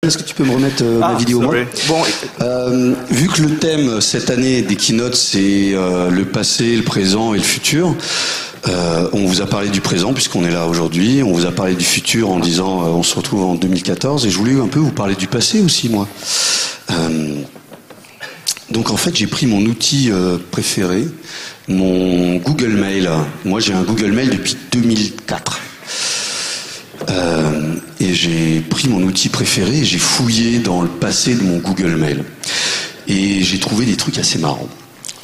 est-ce que tu peux me remettre ma vidéo moi Bon, vu que le thème cette année des keynotes c'est le passé, le présent et le futur, on vous a parlé du présent puisqu'on est là aujourd'hui, on vous a parlé du futur en disant on se retrouve en 2014 et je voulais un peu vous parler du passé aussi moi. Donc en fait j'ai pris mon outil préféré, mon Google Mail. Moi j'ai un Google Mail depuis 2004. Et j'ai pris mon outil préféré et j'ai fouillé dans le passé de mon Google Mail. Et j'ai trouvé des trucs assez marrants.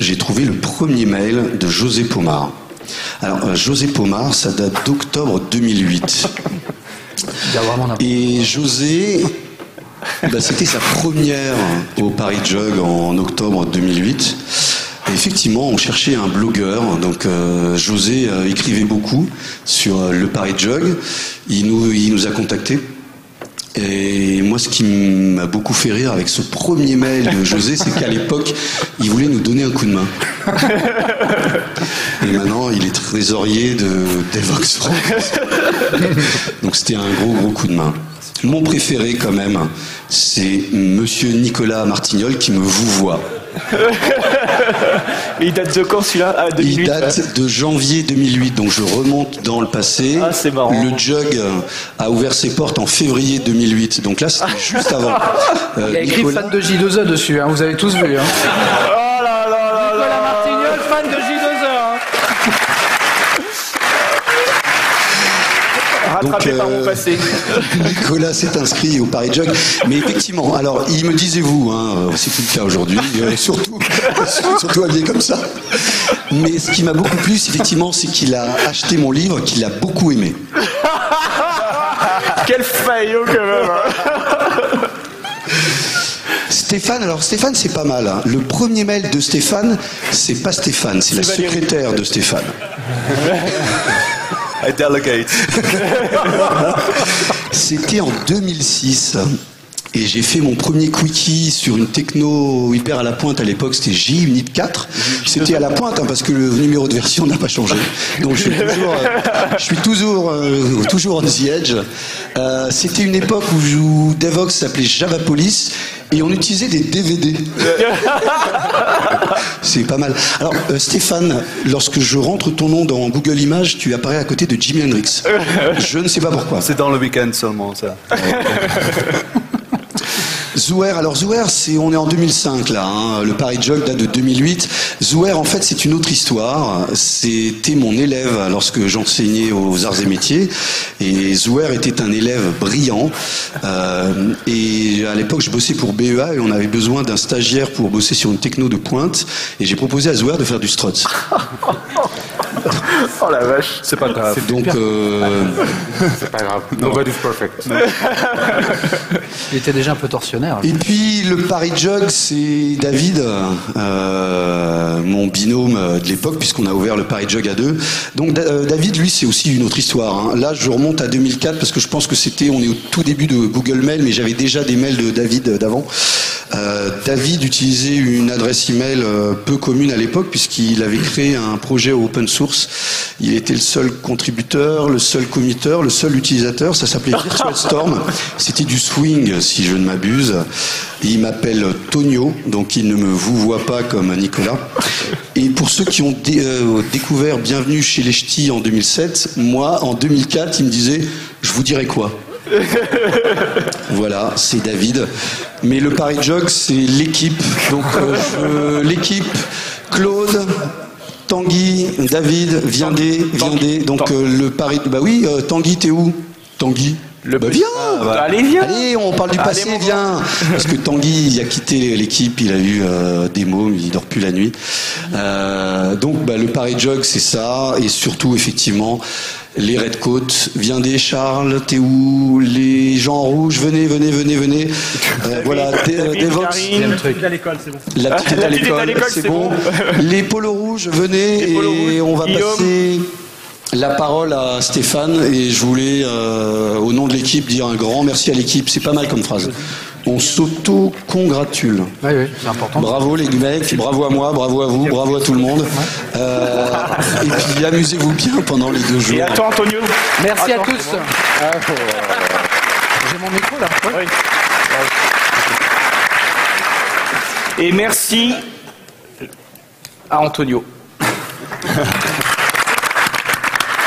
J'ai trouvé le premier mail de José Pomar. Alors, José Pomar, ça date d'octobre 2008. Et José, c'était sa première au Paris Jug en octobre 2008. Et effectivement, on cherchait un blogueur. Donc, José écrivait beaucoup sur le Paris Jug. Il nous a contactés. Et moi, ce qui m'a beaucoup fait rire avec ce premier mail de José, c'est qu'à l'époque, il voulait nous donner un coup de main. Et maintenant, il est trésorier de Devox France. Donc, c'était un gros coup de main. Mon préféré, quand même, c'est Monsieur Nicolas Martignol qui me vouvoie. Il date de quand celui-là? 2008. Il date de janvier 2008, donc je remonte dans le passé. Ah, c'est marrant. Le Jug a ouvert ses portes en février 2008, donc là c'était juste avant. Il y a écrit fan de J2E dessus, hein, vous avez tous vu. Hein. Oh là là Nicolas Martignol, fan de J2E. Hein. Rattrapé par mon passé. Nicolas s'est inscrit au Paris Jug, mais effectivement, alors il me disait vous, hein, c'est plus le cas aujourd'hui, surtout habillé comme ça. Mais ce qui m'a beaucoup plu, effectivement, c'est qu'il a acheté mon livre, qu'il a beaucoup aimé. Quel faillot quand même. Hein. Stéphane, c'est pas mal. Hein. Le premier mail de Stéphane, c'est pas Stéphane, c'est la secrétaire de Stéphane. I delegate. C'était en 2006 et j'ai fait mon premier quickie sur une techno hyper à la pointe à l'époque, c'était JUnit 4. C'était à la pointe hein, parce que le numéro de version n'a pas changé. Donc je suis toujours on the edge. C'était une époque où Devox s'appelait Java Police et on utilisait des DVD. C'est pas mal. Alors Stéphane, lorsque je rentre ton nom dans Google Images, tu apparais à côté de Jimi Hendrix. Je ne sais pas pourquoi. C'est dans le week-end seulement ça. Zouer, alors Zouer, on est en 2005 là, hein. Le Paris Jug date de 2008. Zouer, en fait, c'est une autre histoire. C'était mon élève lorsque j'enseignais aux arts et métiers. Et Zouer était un élève brillant. Et à l'époque, je bossais pour BEA et on avait besoin d'un stagiaire pour bosser sur une techno de pointe. Et j'ai proposé à Zouer de faire du struts. Oh la vache. C'est pas grave. Donc, C'est pas grave. Nobody's perfect. Il était déjà un peu torsionnaire. et puis le Paris Jug, c'est David, mon binôme de l'époque, puisqu'on a ouvert le Paris Jug à deux. Donc David, lui, c'est aussi une autre histoire. Hein. Là, je remonte à 2004 parce que je pense que on est au tout début de Google Mail, mais j'avais déjà des mails de David d'avant. David utilisait une adresse email peu commune à l'époque puisqu'il avait créé un projet open source. Il était le seul contributeur, le seul committeur, le seul utilisateur. Ça s'appelait Virtual Storm. C'était du swing, si je ne m'abuse. Il m'appelle Tonio, donc il ne me vouvoie pas comme Nicolas. Et pour ceux qui ont découvert Bienvenue chez les Ch'tis en 2007, moi, en 2004, il me disait « Je vous dirai quoi ?» Voilà, c'est David. Mais le Paris Jug, c'est l'équipe. Donc l'équipe, Claude, Tanguy, David, Viendé. Donc le Paris. Bah oui, Tanguy, t'es où? Tanguy. Bah viens. Allez, viens. Allez, on parle du passé, viens. Parce que Tanguy, il a quitté l'équipe, il a eu des mômes, il dort plus la nuit. Donc le Paris Jug, c'est ça, et surtout effectivement. Les Redcoats, Viendé, Charles, t'es où? Les gens en rouge, venez. Voilà, Devox. La petite est à l'école, c'est bon. La petite est à l'école, c'est bon. Les polos rouges, venez et on va passer la parole à Stéphane. Et je voulais, au nom de l'équipe, dire un grand merci à l'équipe. C'est pas mal comme phrase. On s'auto-congratule. Oui, c'est important. Bravo les mecs, bravo à moi, bravo à vous, bravo à tout le monde. Et puis amusez-vous bien pendant les 2 jours. Et à toi, Antonio. Merci à Attends, tous. J'ai mon micro là. Oui. Et merci à Antonio.